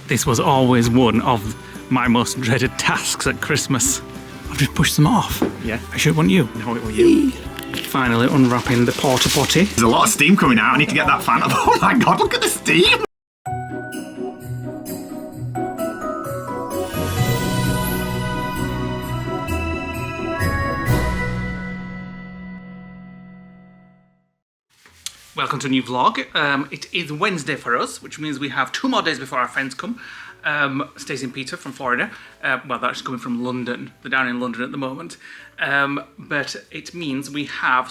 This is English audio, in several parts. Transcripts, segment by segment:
This was always one of my most dreaded tasks at Christmas. I've just pushed them off. Yeah. I should want you. No, it was you. Finally unwrapping the porta potty. There's a lot of steam coming out. I need to get that fan up. Oh my god, look at the steam! Welcome to a new vlog. It is Wednesday for us, which means we have 2 more days before our friends come. Stacey and Peter from Florida. Well, they're actually coming from London. They're down in London at the moment. But it means we have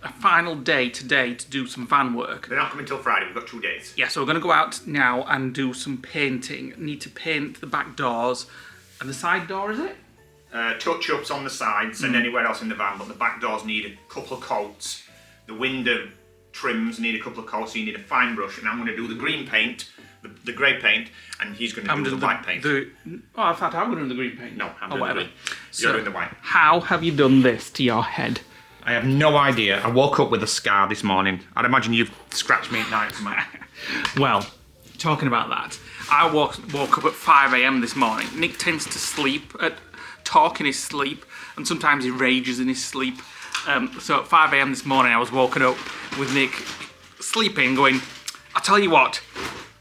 a final day today to do some van work. They're not coming till Friday. We've got 2 days. Yeah, so we're going to go out now and do some painting. Need to paint the back doors and the side door, is it? Touch-ups on the sides and anywhere else in the van, but the back doors need a couple of coats. The window trims need a couple of coats, so you need a fine brush, and I'm going to do the green paint, the grey paint, and he's going to do the white paint. I thought I was doing the green paint. No, I'm doing the green. You're doing the white. How have you done this to your head? I have no idea. I woke up with a scar this morning. I'd imagine you've scratched me at night, Matt. Well, talking about that, I woke up at 5 AM this morning. Nick tends to talk in his sleep, and sometimes he rages in his sleep. So at 5 AM this morning, I was woken up with Nick sleeping, going, "I'll tell you what,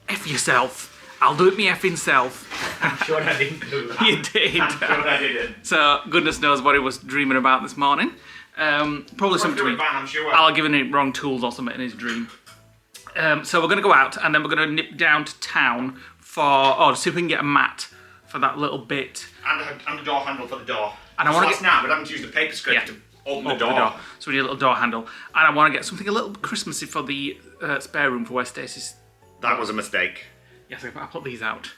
F yourself. I'll do it me effing self." I'm sure I didn't do that. You did. I'm sure I didn't. So goodness knows what he was dreaming about this morning. Probably something to I'm sure. I'll give him wrong tools or something in his dream. So we're going to go out and then we're going to nip down to town to see if we can get a mat for that little bit. And the door handle for the door. And I want to get now, but I haven't used a paper scrape to open the door. So we need a little door handle. And I want to get something a little Christmassy for the spare room for where Stacey's. That was a mistake. Yes, I put these out.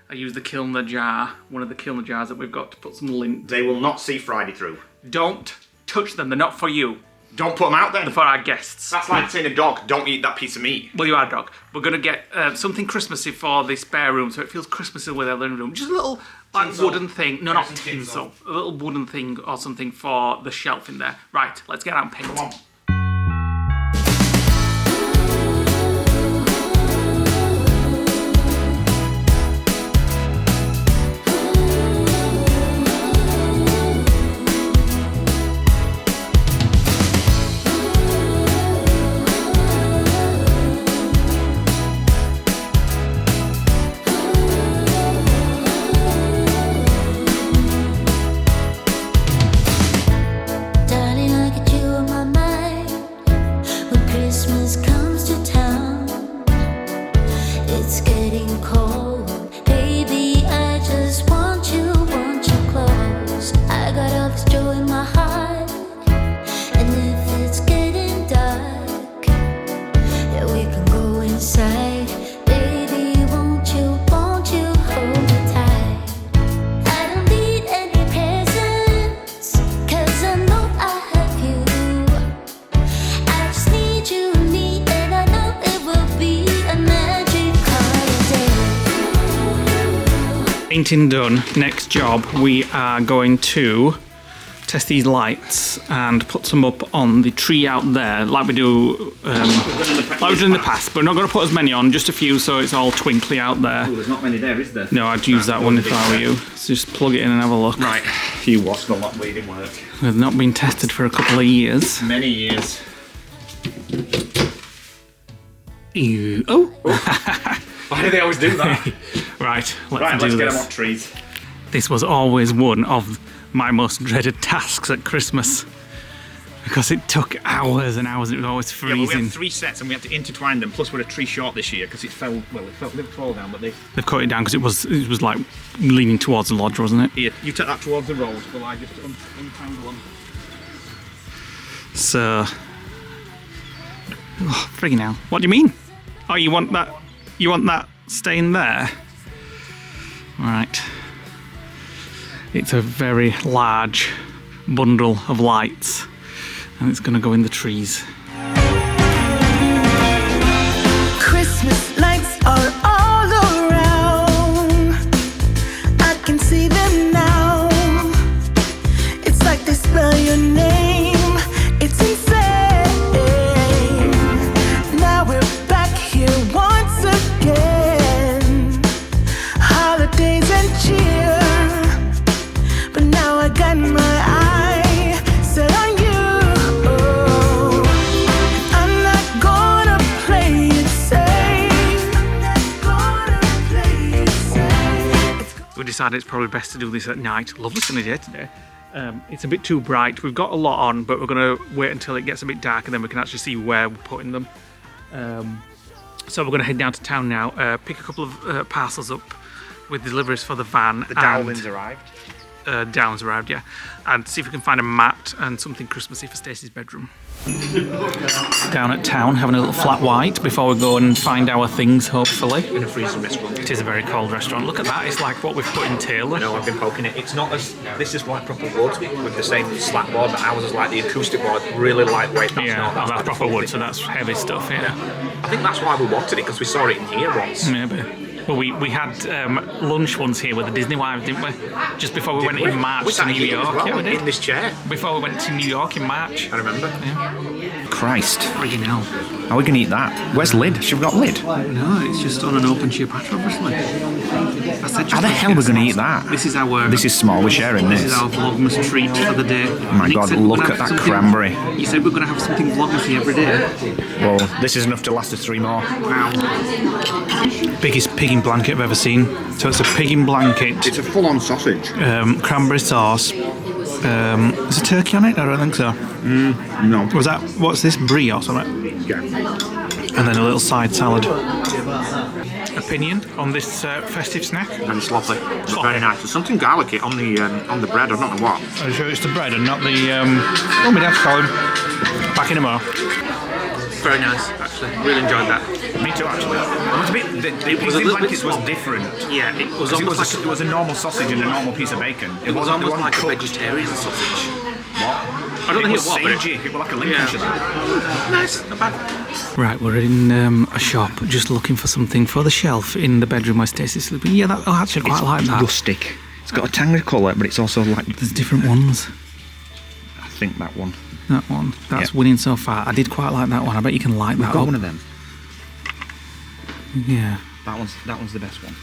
I used the Kilner jar, one of the Kilner jars that we've got, to put some lint. They will not see Friday through. Don't touch them, they're not for you. Don't put them out then. They're for our guests. That's like saying a dog, don't eat that piece of meat. Well, you are a dog. We're going to get something Christmassy for the spare room, so it feels Christmassy with our living room. Just a little wooden thing. No, not tinsel. A little wooden thing or something for the shelf in there. Right, let's get out and paint. Come on. Painting done. Next job, we are going to test these lights and put some up on the tree out there, like we do, like we've done in the past. But we're not going to put as many on, just a few, so it's all twinkly out there. Oh, there's not many there, is there? No, I'd use that one if I were you. So just plug it in and have a look. Right. You watched a lot bleeding work. They've not been tested for a couple of years. Many years. Ew. Oh. Why do they always do that? Right, let's get this. them off trees. This was always one of my most dreaded tasks at Christmas because it took hours and hours and it was always freezing. Yeah, well, we had 3 sets and we had to intertwine them, plus we're a tree short this year because it fell down, but they've cut it down because it was like leaning towards the lodge, wasn't it? Here, you take that towards the road while I just untangle them. So, friggin' hell. What do you mean? Oh, you want that staying there? Right. It's a very large bundle of lights and it's gonna go in the trees. Christmas lights are all around. I can see them now. It's like they spell your name. It's insane. Now we're back here once again. we decided it's probably best to do this at night. Lovely sunny day today. It's a bit too bright. We've got a lot on, but we're going to wait until it gets a bit dark and then we can actually see where we're putting them. So we're going to head down to town now, pick a couple of parcels up with deliveries for the van. The Dowlins arrived. Dowlins arrived, yeah. And see if we can find a mat and something Christmassy for Stacey's bedroom. Down at town, having a little flat white before we go and find our things, hopefully. In a freezing restaurant. It is a very cold restaurant. Look at that, it's like what we've put in Taylor. No, I've been poking it. It's not as... This is like proper wood with the same slat board, but ours is like the acoustic board, really lightweight. That's proper wood, so that's heavy stuff, yeah. I think that's why we wanted it, because we saw it in here once. Maybe. Well, we had lunch once here with the Disney wives, didn't we? Just before we went in March to New York. Well, yeah, we did. In this chair. Before we went to New York in March. I remember. Yeah. Christ. Friggin' hell. How are we going to eat that? Where's lid? Should we got lid? No, it's just on an open sheer patch, obviously. How the hell are we going to eat that? This is our... This is small, we're sharing this. This is our Vlogmas treat for the day. Oh my God, look at that cranberry. You said we're going to have something Vlogmasy every day. Well, this is enough to last us 3 more. Wow. Biggest pig in blanket I've ever seen. So it's a pig in blanket. It's a full-on sausage. Cranberry sauce. Is there turkey on it? I don't think so. No. Was that, what's this, brie or something? Yeah. And then a little side salad. Opinion on this festive snack? And it's lovely. It's very nice. There's something garlicky on the bread, I don't know what. Are you sure it's the bread and not the... Oh, my dad's calling. Back in a more. Very nice, actually. Really enjoyed that. Me too, actually. It was a little bit was different. Yeah, it was almost like... It was a normal sausage and a normal piece of bacon. It was almost like a vegetarian sausage. What? I don't think it was sagey. It was like a Lincolnshire. Nice, not bad. Right, we're in a shop just looking for something for the shelf in the bedroom where Stacey's sleeping. Yeah, that, I actually quite like that. Rustic. It's got a tangy colour, but it's also like... There's different ones. I think that one. That one. That's winning so far. I did quite like that one. I bet you can like that. We've got one of them. Yeah. That one's the best one.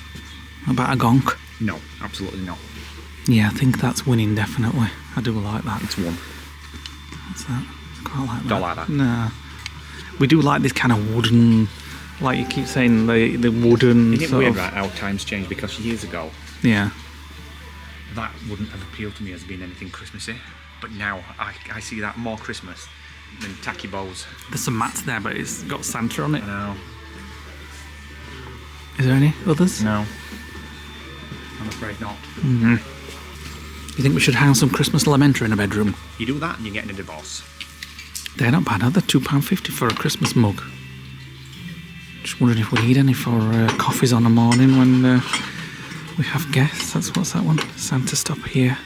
How about a gonk? No, absolutely not. Yeah, I think that's winning, definitely. I do like that. It's one. What's that? I quite like that. Don't like that. Nah. We do like this kind of wooden, like you keep saying, the wooden Isn't it sort weird, of... right, how times change? Because years ago, Yeah. that wouldn't have appealed to me as being anything Christmassy. But now, I see that more Christmas than tacky bows. There's some mats there, but it's got Santa on it. I know. Is there any others? No. I'm afraid not. Mm-hmm. You think we should hang some Christmas lamenter in a bedroom? You do that and you're getting a divorce. They're not bad, are they? £2.50 for a Christmas mug. Just wondering if we need any for coffees on a morning when we have guests. What's that one? Santa stop here.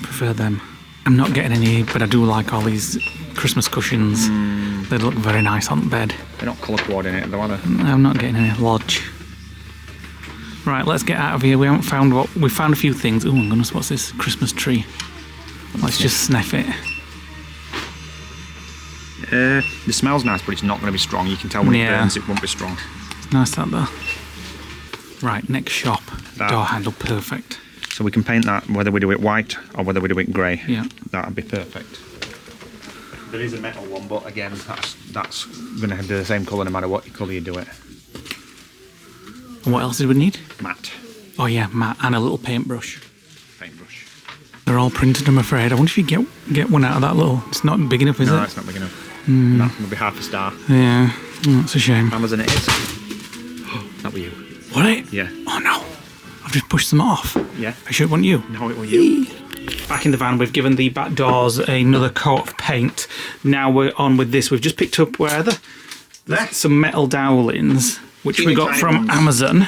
Prefer them. I'm not getting any, but I do like all these Christmas cushions. They look very nice on the bed. They're not colour coordinated though, are they? I'm not getting any lodge. Right, let's get out of here. We haven't found what... We found a few things. Oh my goodness, what's this? Christmas tree. Let's just sniff it. The smell's nice, but it's not going to be strong. You can tell when it burns, it won't be strong. It's nice that though. Right, next shop. That. Door handle, perfect. So we can paint that whether we do it white or whether we do it grey. Yeah. That'd be perfect. There is a metal one, but again, that's going to do the same colour no matter what colour you do it. And what else did we need? Matte. Oh yeah, matte and a little paintbrush. Paintbrush. They're all printed, I'm afraid. I wonder if you get one out of that little... It's not big enough, is it? No, it's not big enough. That would be half a star. Yeah, that's a shame. Amazon it is. That were you. What it? Yeah. Oh no, I've just pushed them off. Yeah. I should want you. No, it were you. Back in the van, we've given the back doors another coat of paint. Now we're on with this. We've just picked up, where are they? Some metal dowlings, which we got from Amazon.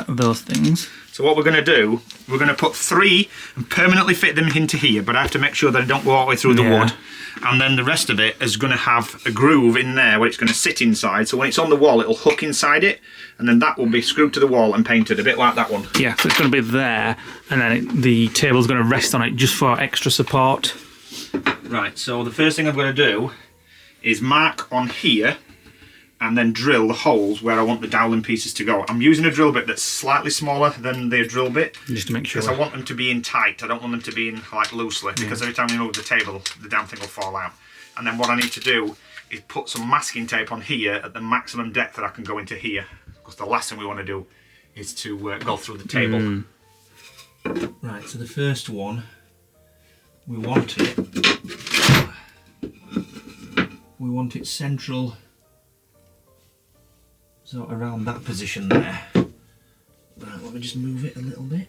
Those things. So what we're going to do, we're going to put 3 and permanently fit them into here, but I have to make sure that I don't go all the way through the wood. And then the rest of it is going to have a groove in there where it's going to sit inside. So when it's on the wall, it'll hook inside it, and then that will be screwed to the wall and painted, a bit like that one. Yeah, so it's going to be there, and then the table's going to rest on it just for extra support. Right, so the first thing I'm going to do is mark on here and then drill the holes where I want the dowling pieces to go. I'm using a drill bit that's slightly smaller than the drill bit. Just to make sure. Because I want them to be in tight. I don't want them to be in like loosely, because every time you move the table, the damn thing will fall out. And then what I need to do is put some masking tape on here at the maximum depth that I can go into here. because the last thing we want to do is to go through the table. Right, so the first one, we want it central, so around that position there. Right, let me just move it a little bit.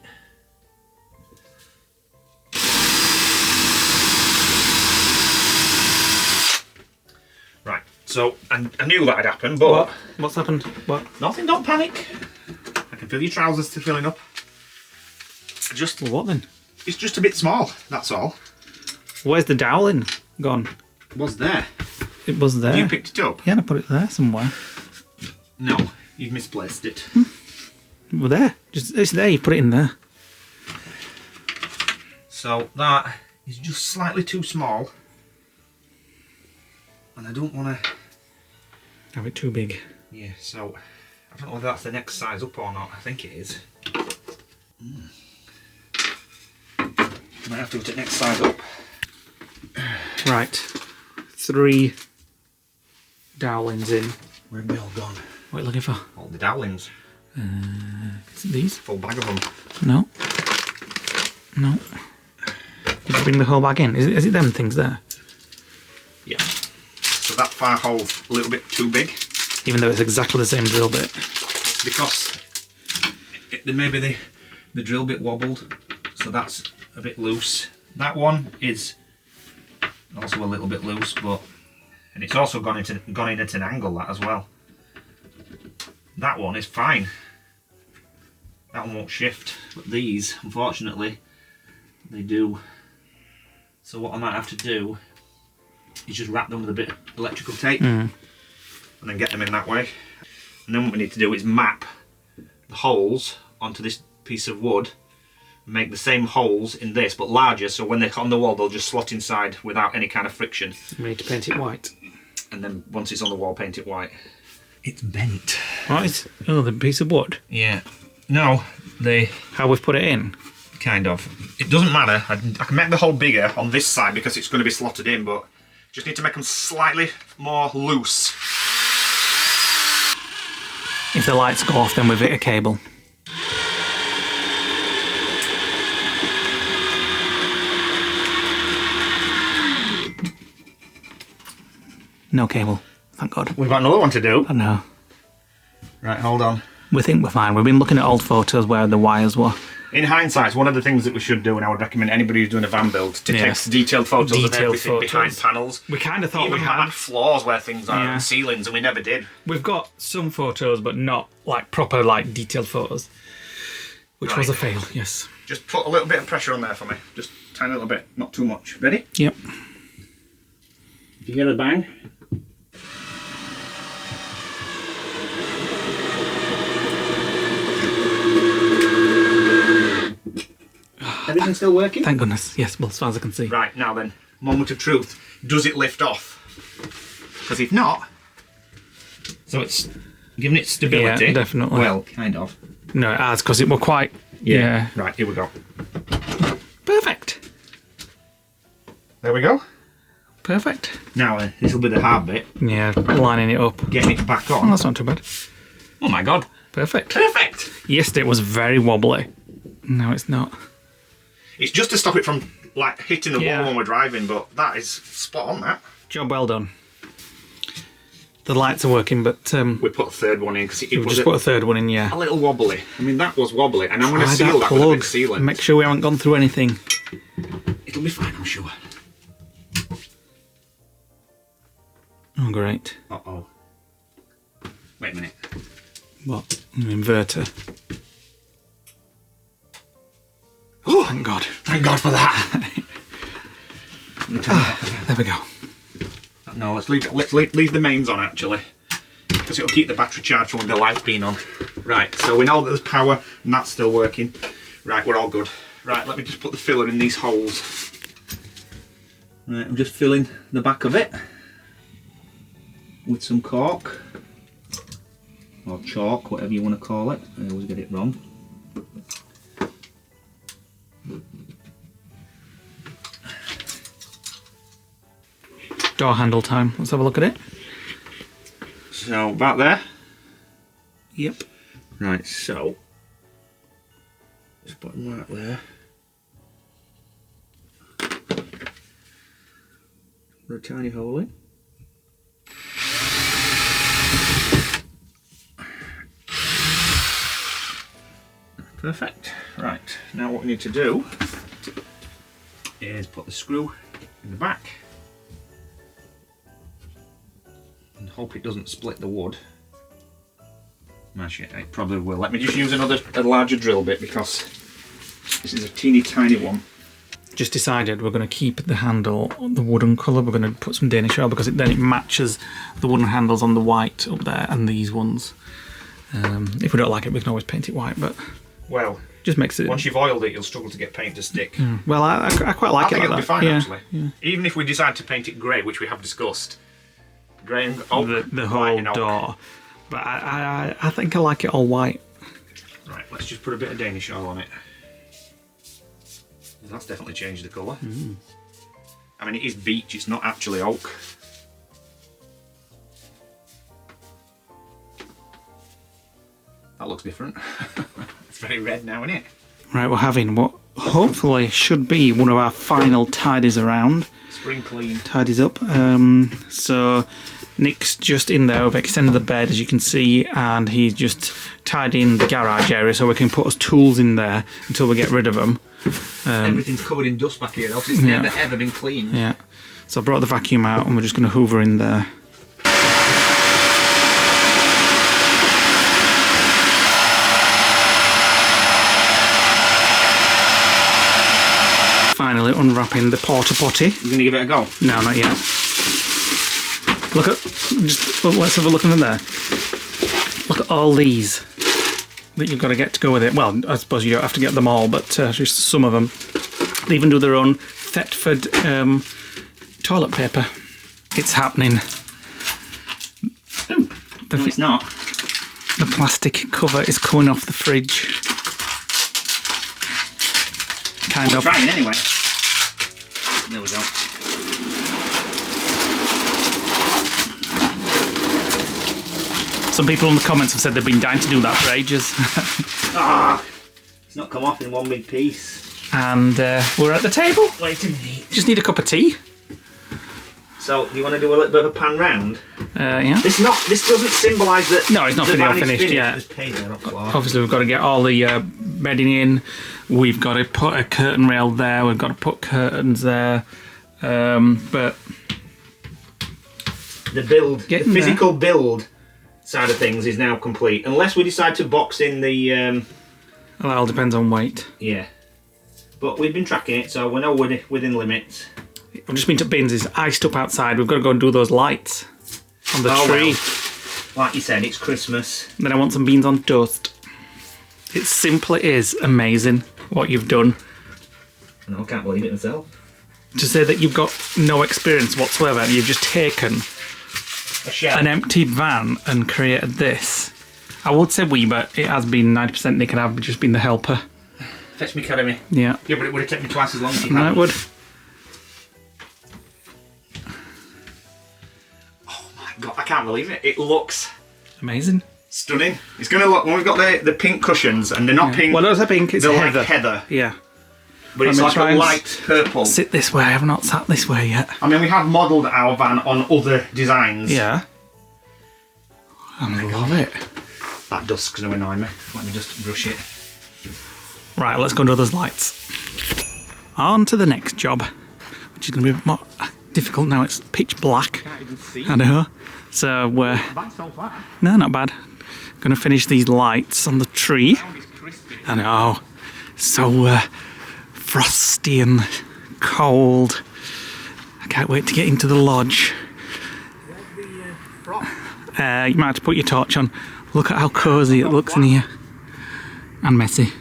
Right, so I knew that had happened, but... What's happened? What? Nothing, don't panic. I can feel your trousers still filling up. Well, what then? It's just a bit small, that's all. Where's the doweling gone? It was there. It was there. You picked it up? Yeah, and I put it there somewhere. No, you've misplaced it. Well, there. It's there, you put it in there. So that is just slightly too small. And I don't want to... Have it too big. Yeah, so I don't know whether that's the next size up or not. I think it is. Might have to go to the next size up. Right. 3 dowlings in. Where have they all gone? What are you looking for? All the dowlings. Is it these? Full bag of them. No. No. Did you bring the whole bag in? Is it them things there? Yeah. So that far hole's a little bit too big. Even though it's exactly the same drill bit. Because maybe the drill bit wobbled. So that's a bit loose. That one is also a little bit loose, and it's also gone in at an angle, that as well. That one is fine. That one won't shift, but these, unfortunately, they do. So what I might have to do is just wrap them with a bit of electrical tape and then get them in that way. And then what we need to do is map the holes onto this piece of wood, make the same holes in this but larger, so when they're on the wall they'll just slot inside without any kind of friction. We need to paint it white. And then once it's on the wall, paint it white. It's bent. Right. Oh, the piece of wood. Yeah. No, how we've put it in. Kind of. It doesn't matter. I can make the hole bigger on this side because it's going to be slotted in, but just need to make them slightly more loose. If the lights go off, then we've hit a cable. No cable, thank God. We've got another one to do. I know. Right, hold on. We think we're fine. We've been looking at old photos where the wires were. In hindsight, one of the things that we should do, and I would recommend anybody who's doing a van build, to take detailed photos of everything behind panels. We kind of thought even we had. like floors where things are and ceilings, and we never did. We've got some photos, but not like proper, like detailed photos, which was a fail. Yes. Just put a little bit of pressure on there for me. Just a tiny little bit, not too much. Ready? Yep. If you hear a bang. Everything still working? Thank goodness. Yes, well, as far as I can see. Right, now then, moment of truth. Does it lift off? Because if not, so it's giving it stability. Yeah, definitely. Well, kind of. No, it has, because it were quite... Yeah. Right, here we go. Perfect. There we go. Perfect. Now, this will be the hard bit. Yeah, lining it up. Getting it back Oh, on. that's not too bad. Oh my God. Perfect. Perfect. Yesterday it was very wobbly. No, it's not. It's just to stop it from like hitting the wall when we're driving, but that is spot on, that. Job well done. The lights are working, but we put a third one in because it we've was just put a third one in, a little wobbly. I mean, that was wobbly, and I'm going to Try seal that with a plug. bit of sealant. Make sure we haven't gone through anything. It'll be fine, I'm sure. Oh, great. Uh-oh. Wait a minute. What? An inverter. Oh, thank God. Thank God for that. There we go. No, let's leave the mains on, actually, because it'll keep the battery charged when the light's been on. Right, so we know that there's power and that's still working. Right, we're all good. Right, let me just put the filler in these holes. Right, I'm just filling the back of it with some cork or chalk, whatever you want to call it. I always get it wrong. Door handle time. Let's have a look at it. So about there. Yep. Right, so just put them right there. Put a tiny hole in. Perfect. Right, now what we need to do is put the screw in the back and hope it doesn't split the wood. Actually, it probably will. Let me just use a larger drill bit because this is a teeny tiny one. Just decided we're going to keep the handle the wooden colour. We're going to put some Danish oil because then it matches the wooden handles on the white up there and these ones. If we don't like it, we can always paint it white, but Well, just makes it. once you've oiled it, you'll struggle to get paint to stick. Well, I quite like I think it. it'll Like be fine that. actually. Yeah. Even if we decide to paint it grey, which we have discussed. Grey and oak, The white whole and oak. door, but I think I like it all white. Right, let's just put a bit of Danish oil on it. That's definitely changed the colour. I mean, it is beech, it's not actually oak. That looks different. It's very red now, isn't it? Right, we're having what hopefully should be one of our final tidies around. Spring clean. Tidies up. So Nick's just in there. We've extended the bed, as you can see, and he's just tidying the garage area so we can put his tools in there until we get rid of them. Everything's covered in dust back here, else it's never ever been cleaned. Yeah. So I brought the vacuum out and we're just going to hoover in there. Finally unwrapping the porta potty. You're going to give it a go? No, not yet. Look at, just let's have a look in there. Look at all these that you've got to get to go with it. Well, I suppose you don't have to get them all, but just some of them. They even do their own Thetford toilet paper. It's happening. No, it's not. The plastic cover is coming off the fridge. Kind of. Trying anyway. There we go. Some people in the comments have said they've been dying to do that for ages. It's not come off in one big piece. And we're at the table. Waiting to eat. Just need a cup of tea. So, do you want to do a little bit of a pan round? Yeah. This doesn't symbolise that. No, it's not the van is finished yet. There's paint there, not floor. Obviously, we've got to get all the bedding in. We've got to put a curtain rail there. We've got to put curtains there. But The build, the Getting physical build side of things is now complete. Unless we decide to box in the. well, it all depends on weight. Yeah. But we've been tracking it, so we know we're within limits. I've just been to Bins. It's iced up outside. We've got to go and do those lights on the tree. Well, like you said, it's Christmas. Then I want some beans on toast. It simply is amazing what you've done. No, I can't believe it myself. To say that you've got no experience whatsoever and you've just taken A shell. an empty van and created this. I would say we, but it has been 90% Nick and I've just been the helper. Fetch me, carry me. Yeah. Yeah, but it would have taken me twice as long as you No, had. it would. Oh my god, I can't believe it. It looks Amazing. stunning. It's going to look, when we've got the pink cushions, and they're not pink, Well, those are pink. It's they're heather. like heather. Yeah. But it's I'm like gonna try a and light purple. Sit this way. I've not sat this way yet. I mean, we have modelled our van on other designs. Yeah. I love it. That dust's going to annoy me. Let me just brush it. Right, let's go and do those lights. On to the next job, which is going to be a bit more difficult now. It's pitch black. Can't even see. I know. So we're That's so far. no, not bad. Going to finish these lights on the tree. It's crispy. I know. So frosty and cold. I can't wait to get into the lodge. You might have to put your torch on. Look at how cosy it looks in here. And messy.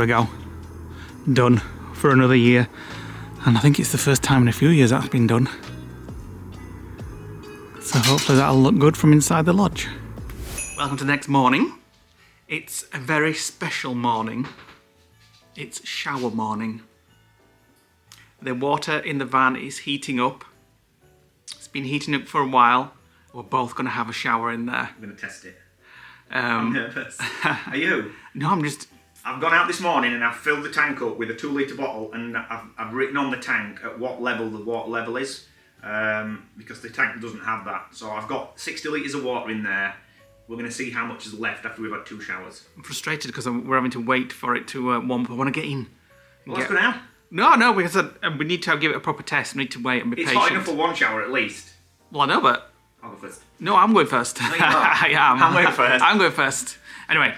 we go. Done for another year. And I think it's the first time in a few years that's been done. So hopefully that'll look good from inside the lodge. Welcome to the next morning. It's a very special morning. It's shower morning. The water in the van is heating up. It's been heating up for a while. We're both going to have a shower in there. I'm going to test it. I'm nervous. Are you? No, I've gone out this morning and I've filled the tank up with a 2 litre bottle, and I've written on the tank at what level the water level is, because the tank doesn't have that. So I've got 60 litres of water in there. We're going to see how much is left after we've had 2 showers. I'm frustrated because we're having to wait for it to warm up. I want to get in. Well, let's go now. No, because we need to give it a proper test. We need to wait and be patient. It's hot enough for 1 shower at least. Well, I know, but... I'll go first. No, I'm going first. No, you're not. I am. I'm going first. I'm going first. Anyway,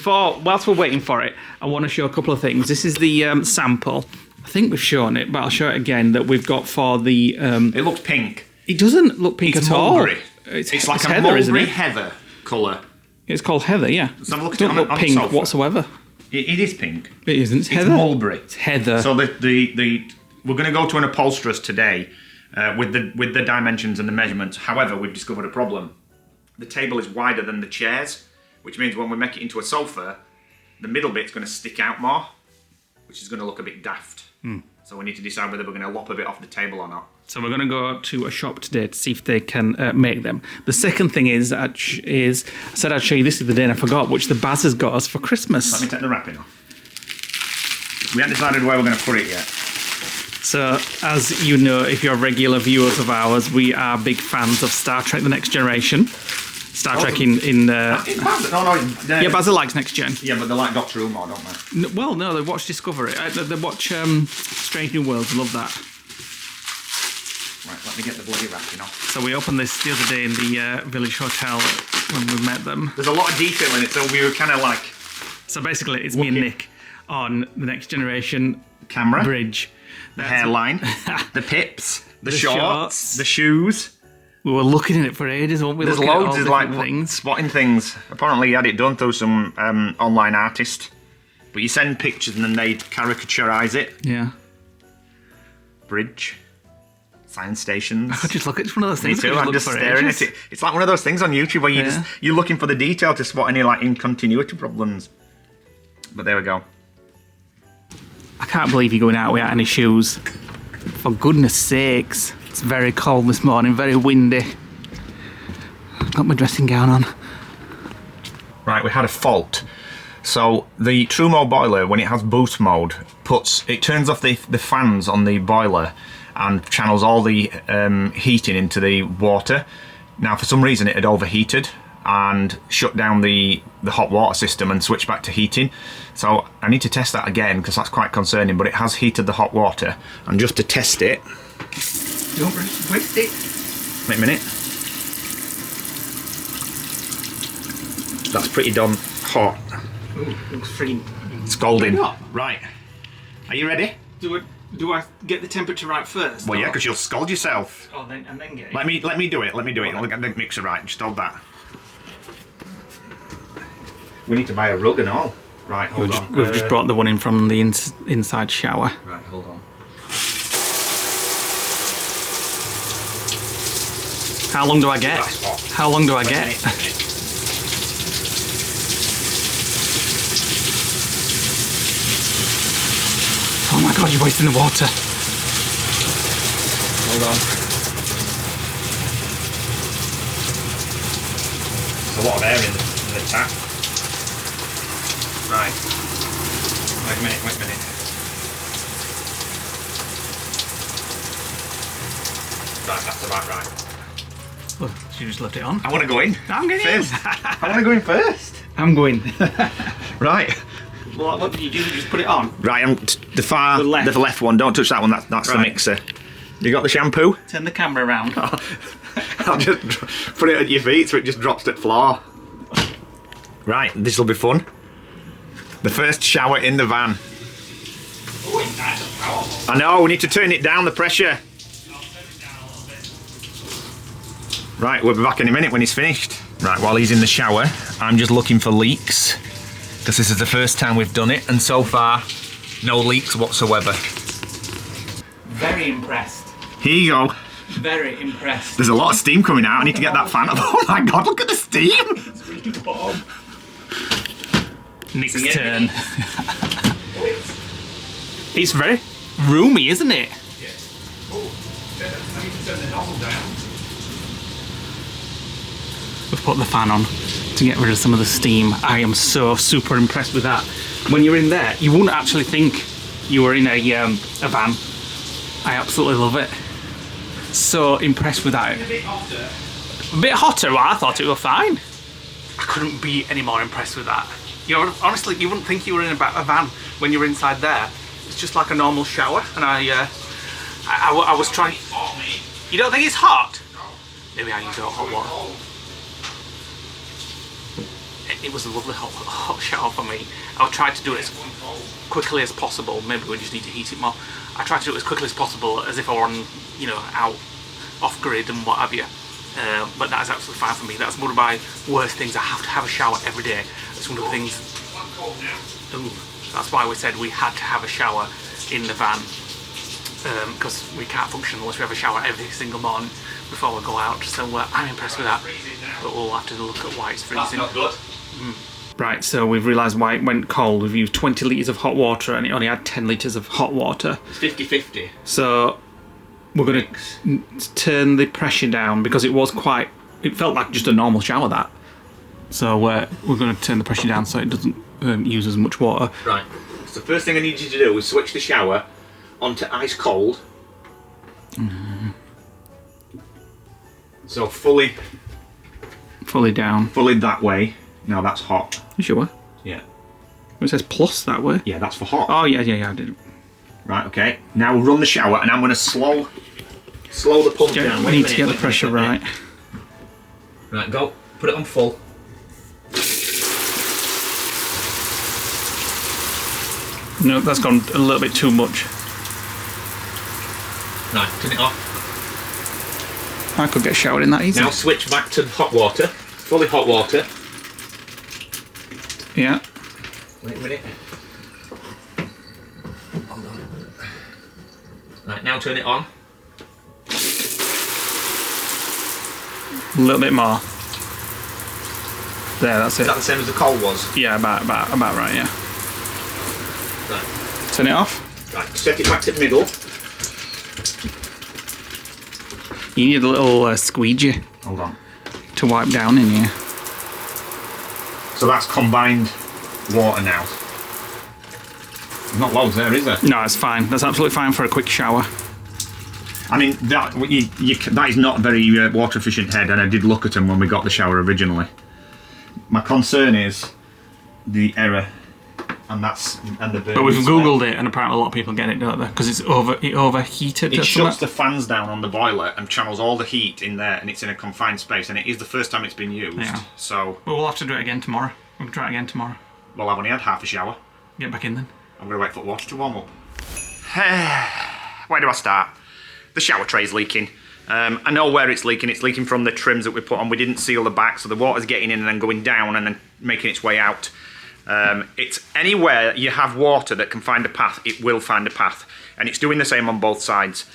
whilst we're waiting for it, I want to show a couple of things. This is the sample. I think we've shown it, but I'll show it again, that we've got for the... It looks pink. It doesn't look pink It's at mulberry. all. It's like a heather, mulberry isn't it? heather colour. It's called heather, yeah. So look It doesn't look pink sofa. whatsoever. It is pink. It isn't. It's heather. Mulberry. It's heather. So we're going to go to an upholsterist today with the dimensions and the measurements. However, we've discovered a problem. The table is wider than the chairs, which means when we make it into a sofa, the middle bit's going to stick out more, which is going to look a bit daft. So we need to decide whether we're going to lop a bit off the table or not. So we're going to go to a shop today to see if they can make them. The second thing is I said I'd show you this the other day and I forgot, which the Baz has got us for Christmas. Let me take the wrapping off. We haven't decided where we're going to put it yet. So, as you know, if you're regular viewers of ours, we are big fans of Star Trek The Next Generation. Star Trek in yeah, Basil likes Next Gen. Yeah, but they like Doctor Who more, don't they? Well, no, they watch Discovery. They watch Strange New Worlds. I love that. Right, let me get the bloody wrapping off. So we opened this the other day in the Village Hotel when we met them. There's a lot of detail in it, so we were kind of like... So basically, it's me and Nick on the Next Generation camera, bridge. The hairline, the pips, the shorts, the shoes. We were looking at it for ages, weren't we? There's loads of like spotting things. Apparently, you had it done through some online artist. But you send pictures and then they caricaturize it. Yeah. Bridge. Science stations. I could just look at one of those things. Me too, I'm just staring at it. It's like one of those things on YouTube where you're looking for the detail to spot any like incontinuity problems. But there we go. I can't believe you're going out without any shoes. For goodness sakes. It's very cold this morning, very windy. Got my dressing gown on. Right, we had a fault. So the True Mode boiler, when it has boost mode, it turns off the fans on the boiler and channels all the heating into the water. Now, for some reason, it had overheated and shut down the hot water system and switched back to heating. So I need to test that again because that's quite concerning, but it has heated the hot water. And just to test it, don't waste it. Wait a minute. That's pretty done hot. Ooh, looks freaking scalding. Right. Are you ready? Do I get the temperature right first? Well, yeah, because you'll scald yourself. Oh, then get it. Let me do it. Let me do it. Look at the mixer right. Just hold that. We need to buy a rug and all. Right, hold on. We've just brought the one in from the inside shower. Right, hold on. How long do I get? How long do I get? Oh my god, you're wasting the water. Hold on. There's a lot of air in the tap. Right. Wait a minute. Right, that's about right. Well, you just left it on. I want to go in. I'm going first. I want to go in first. I'm going. Right. Well, what do? You just put it on? Right, the left one. Don't touch that one. That's right. The mixer. You got the shampoo? Turn the camera around. I'll just put it at your feet so it just drops to the floor. Right, this will be fun. The first shower in the van. Oh, it's nice and powerful. I know, we need to turn it down, the pressure. I'll turn it down a little bit. Right, we'll be back in a minute when he's finished. Right, while he's in the shower, I'm just looking for leaks. because this is the first time we've done it, and so far, no leaks whatsoever. Very impressed. Here you go. Very impressed. There's a lot of steam coming out. I need to get that fan up. Oh my god, look at the steam! Nick's turn. It's very roomy, isn't it? Yeah. Oh, I need to turn the nozzle down. We've put the fan on to get rid of some of the steam. I am so super impressed with that. When you're in there, you wouldn't actually think you were in a van. I absolutely love it. So impressed with that. A bit hotter. A bit hotter? Well, I thought it was fine. I couldn't be any more impressed with that. You know, honestly, you wouldn't think you were in a van when you're inside there. It's just like a normal shower, and I was trying. You don't think it's hot? Maybe I use hot water. It was a lovely hot shower for me. I tried to do it as quickly as possible. Maybe we just need to heat it more. I tried to do it as quickly as possible, as if I were on, you know, out off grid and what have you. But that is absolutely fine for me. That's one of my worst things. I have to have a shower every day. It's one of the things. Ooh, that's why we said we had to have a shower in the van, because we can't function unless we have a shower every single morning before we go out. So I'm impressed with that. But we'll have to look at why it's freezing. That's not good. Right, so we've realised why it went cold. We've used 20 litres of hot water and it only had 10 litres of hot water. It's 50-50. So we're going to turn the pressure down because it felt like just a normal shower, that. So we're going to turn the pressure down so it doesn't use as much water. Right, so the first thing I need you to do is switch the shower onto ice cold. So fully down. Fully that way. Now that's hot. You sure? Yeah. It says plus that way. Yeah, that's for hot. Oh yeah, I did it. Right, okay. Now we'll run the shower and I'm going to slow the pump down. We need to get the pressure right. Right, go. Put it on full. No, that's gone a little bit too much. Right, turn it off. I could get showered in that easy. Now switch back to hot water. Fully hot water. Yeah. Wait a minute. Hold on. Right, now turn it on. A little bit more. There, that's it. Is that the same as the cold was? Yeah, about right, yeah. Right. Turn it off. Right, set it back to the middle. You need a little squeegee Hold on. to wipe down in here. So that's combined water now. Not loads there, is there? No, it's fine. That's absolutely fine for a quick shower. I mean, that is not very water efficient head, and I did look at them when we got the shower originally. My concern is the error, and the burn. But we've googled it, and apparently a lot of people get it, don't they? Because it overheated. It shuts the fans down on the boiler and channels all the heat in there, and it's in a confined space, and it is the first time it's been used. Yeah. So. Well, we'll have to do it again tomorrow. We'll try it again tomorrow. Well, I've only had half a shower. Get back in then. I'm going to wait for water to warm up. Where do I start? The shower tray's leaking. I know where it's leaking. It's leaking from the trims that we put on. We didn't seal the back, so the water's getting in and then going down and then making its way out. It's anywhere you have water that can find a path, it will find a path. And it's doing the same on both sides.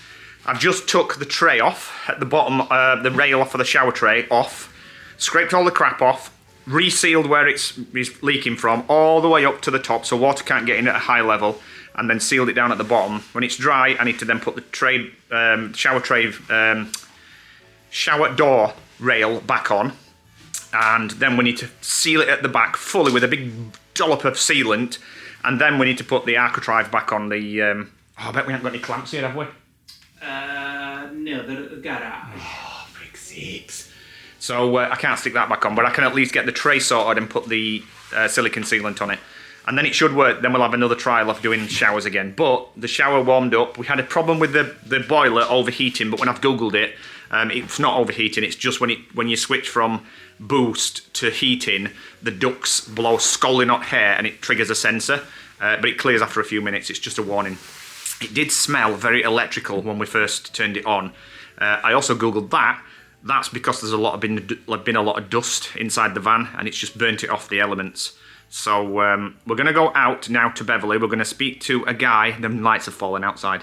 I've just took the tray off, at the bottom, the rail off of the shower tray off, scraped all the crap off, resealed where it's leaking from, all the way up to the top so water can't get in at a high level, and then sealed it down at the bottom. When it's dry, I need to then put the tray, shower door rail back on, and then we need to seal it at the back fully with a big dollop of sealant, and then we need to put the architrave back on the... I bet we haven't got any clamps here, have we? No, the garage. Oh, frick sakes. So I can't stick that back on, but I can at least get the tray sorted and put the silicone sealant on it. And then it should work. Then we'll have another trial of doing showers again. But the shower warmed up. We had a problem with the boiler overheating, but when I've Googled it, it's not overheating. It's just when you switch from boost to heating, the ducts blow scalding hot air and it triggers a sensor. But it clears after a few minutes. It's just a warning. It did smell very electrical when we first turned it on. I also Googled that. That's because there's been a lot of dust inside the van, and it's just burnt it off the elements. So we're going to go out now to Beverley. We're going to speak to a guy. The lights have fallen outside.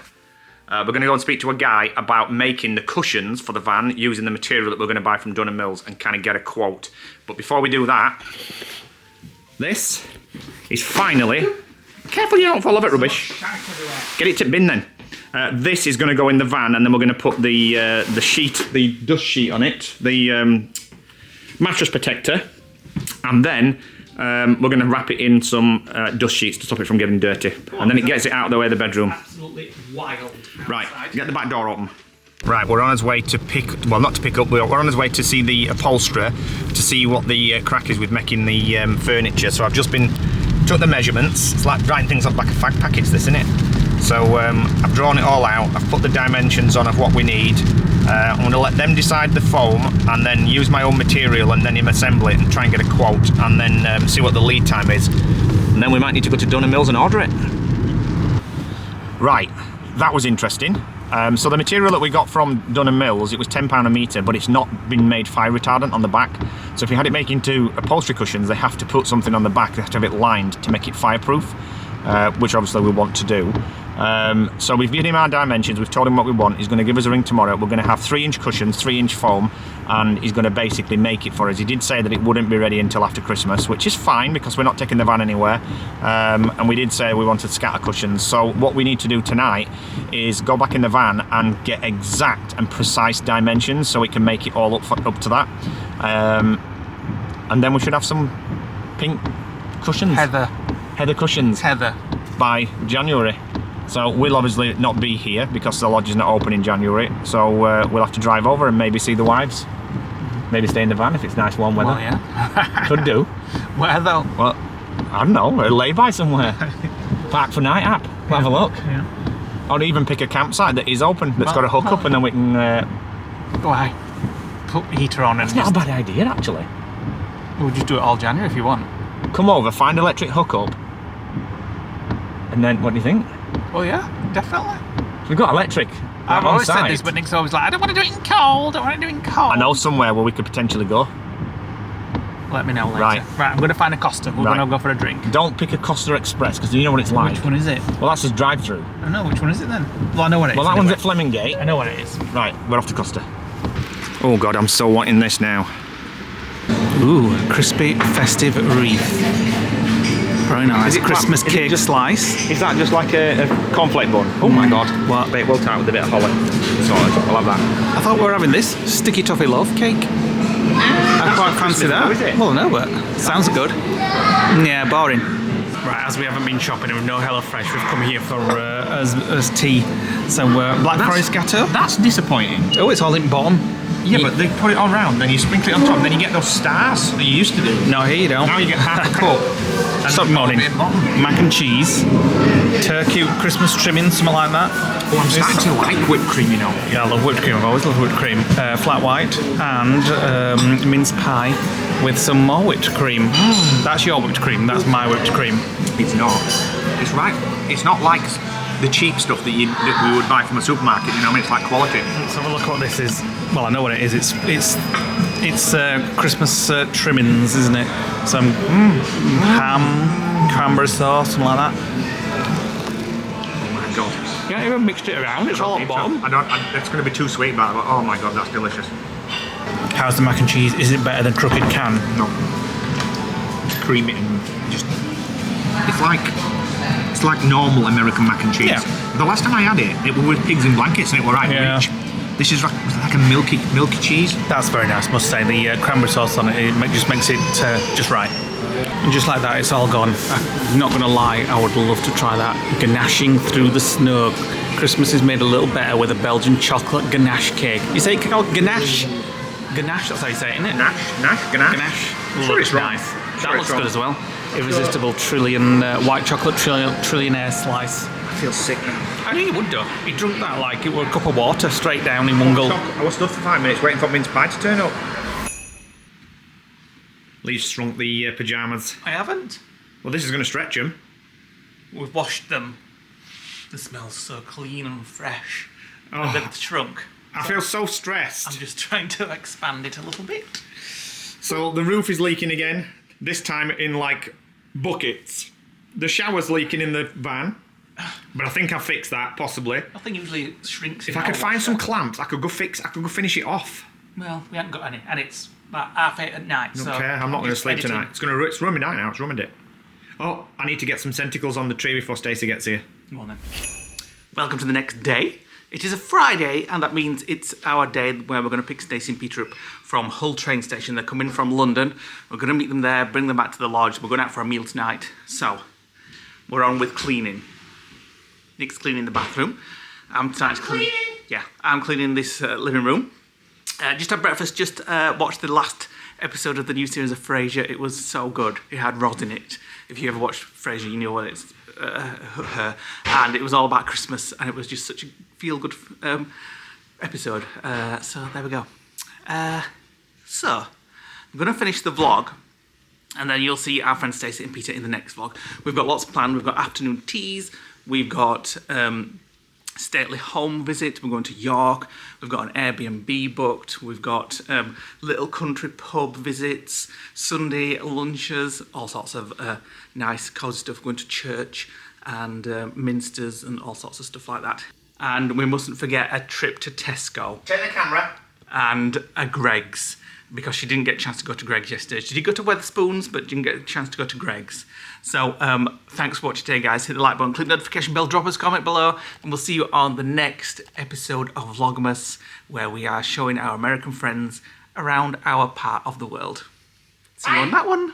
We're going to go and speak to a guy about making the cushions for the van using the material that we're going to buy from Dunham Mills and kind of get a quote. But before we do that, this is finally... Careful you don't fall over it, rubbish. Get it to bin then. This is going to go in the van, and then we're going to put the sheet, the dust sheet on it, the mattress protector, and then we're going to wrap it in some dust sheets to stop it from getting dirty. And then it gets it out of the way of the bedroom. Absolutely wild. Right, get the back door open. Right, we're on his way to not to pick up, we're on his way to see the upholsterer to see what the crack is with making the furniture. So I've just took the measurements. It's like writing things up like a fag packets, this, isn't it? So I've drawn it all out, I've put the dimensions on of what we need. I'm going to let them decide the foam and then use my own material and then him assemble it and try and get a quote and then see what the lead time is. And then we might need to go to Dunham Mills and order it. Right, that was interesting. So the material that we got from Dunham Mills, it was £10 a metre, but it's not been made fire retardant on the back. So if you had it made into upholstery cushions, they have to put something on the back, they have to have it lined to make it fireproof, which obviously we want to do. So we've given him our dimensions, we've told him what we want. He's going to give us a ring tomorrow. We're going to have 3-inch cushions, 3-inch foam, and he's going to basically make it for us. He did say that it wouldn't be ready until after Christmas, which is fine because we're not taking the van anywhere. And we did say we wanted scatter cushions. So what we need to do tonight is go back in the van and get exact and precise dimensions so we can make it all up to that. And then we should have some pink cushions. Heather cushions. Heather. By January. So we'll obviously not be here because the lodge is not open in January. So we'll have to drive over and maybe see the wives. Maybe stay in the van if it's nice warm weather. Well, yeah. Could do. Where though? Well, I don't know. A lay-by somewhere. Park for night app. We'll have a look. Yeah. Or even pick a campsite that is open, that's got a hook up, and then we can... Why? Put the heater on and... It's not a bad idea, actually. We'll just do it all January if you want. Come over, find electric hook up, and then, what do you think? Oh yeah, definitely. We've got electric. I've on always site. said this, but Nick's always like, I don't want to do it in cold, I want to do it in cold. I know somewhere where we could potentially go. Let me know later. Right, I'm going to find a Costa. We're going to go for a drink. Don't pick a Costa Express, because you know what it's like. Which one is it? Well, that's his drive-through. I know, which one is it then? Well, I know what it is. Well, that one's at Flemingate. I know what it is. Right, we're off to Costa. Oh God, I'm so wanting this now. Ooh, crispy festive wreath. Very nice. Is it Christmas is it cake just slice. Is that just like a cornflake bun? Oh my God. What? Bit well tight with a bit of holly. Sorted. I'll have that. I thought we were having this sticky toffee loaf cake. I quite fancy that. How is it? Well, no, but sounds good. Yeah, boring. Right, as we haven't been shopping and we've no HelloFresh, we've come here for as tea. So Black Forest Gatto. That's disappointing. Oh, it's all in bottom. Yeah, but they put it all round, then you sprinkle it on top, and then you get those stars that you used to do. No, here you don't. Now you get half a cup. Stop moaning. Mac and cheese, turkey, Christmas trimming, something like that. Oh, I'm starting to like whipped cream, you know. Yeah, I love whipped cream. I've always loved whipped cream. Flat white and mince pie with some more whipped cream. That's your whipped cream. That's my whipped cream. It's not. It's right. It's not like the cheap stuff that we would buy from a supermarket. You know, I mean, it's like quality. Let's have a look at what this is. Well, I know what it is. It's Christmas trimmings, isn't it? Some ham, cranberry sauce, something like that. Oh my God. You haven't even mixed it around. It's all at the bottom. It's going to be too sweet, but oh my God, that's delicious. How's the mac and cheese? Is it better than crooked can? No. It's creamy and just. It's like normal American mac and cheese. Yeah. The last time I had it was with pigs in blankets and it was right rich. This is like a milky cheese. That's very nice, must say. The cranberry sauce on it, just makes it just right. And just like that, it's all gone. I'm not going to lie, I would love to try that. Ganashing through the snow. Christmas is made a little better with a Belgian chocolate ganache cake. You say it called ganache? Ganache, that's how you say it, isn't it? Ganache. Ganache. Sure, it's nice. That looks good as well. Irresistible white chocolate trillionaire slice. I feel sick now. I knew you would do. You drunk that like it were a cup of water straight down in one gulp. I was stood for 5 minutes waiting for mince pie to turn up. Lee's shrunk the pyjamas. I haven't. Well, this is going to stretch them. We've washed them. They smell so clean and fresh. Oh. And they've shrunk. I feel so stressed. I'm just trying to expand it a little bit. So the roof is leaking again. This time in like buckets. The shower's leaking in the van, but I think I've fixed that, possibly. Nothing usually shrinks. If I could find some clamps, I could go finish it off. Well, we haven't got any, and it's about 8:30 at night. I don't care, I'm not going to sleep tonight. It's ruined my night now, it's ruined it. Oh, I need to get some tentacles on the tree before Stacey gets here. Come on then. Welcome to the next day. It is a Friday, and that means it's our day where we're going to pick Stacey and Peter up from Hull train station. They're coming from London. We're going to meet them there, bring them back to the lodge. We're going out for a meal tonight. So, we're on with cleaning. Nick's cleaning the bathroom. I'm cleaning this living room. Just had breakfast, just watched the last episode of the new series of Frasier. It was so good. It had Rod in it. If you ever watched Frasier, you know what it's her. And it was all about Christmas, and it was just such a feel-good episode. So there we go. So I'm going to finish the vlog, and then you'll see our friends Stacey and Peter in the next vlog. We've got lots planned. We've got afternoon teas. We've got stately home visit. We're going to York. We've got an Airbnb booked. We've got little country pub visits, Sunday lunches, all sorts of nice cosy stuff. Going to church and minsters and all sorts of stuff like that. And we mustn't forget a trip to Tesco. Take the camera. And a Greggs, because she didn't get a chance to go to Greggs yesterday. She did go to Wetherspoons, but didn't get a chance to go to Greggs. So thanks for watching today, guys. Hit the like button, click the notification bell, drop us a comment below, and we'll see you on the next episode of Vlogmas, where we are showing our American friends around our part of the world. See you on that one.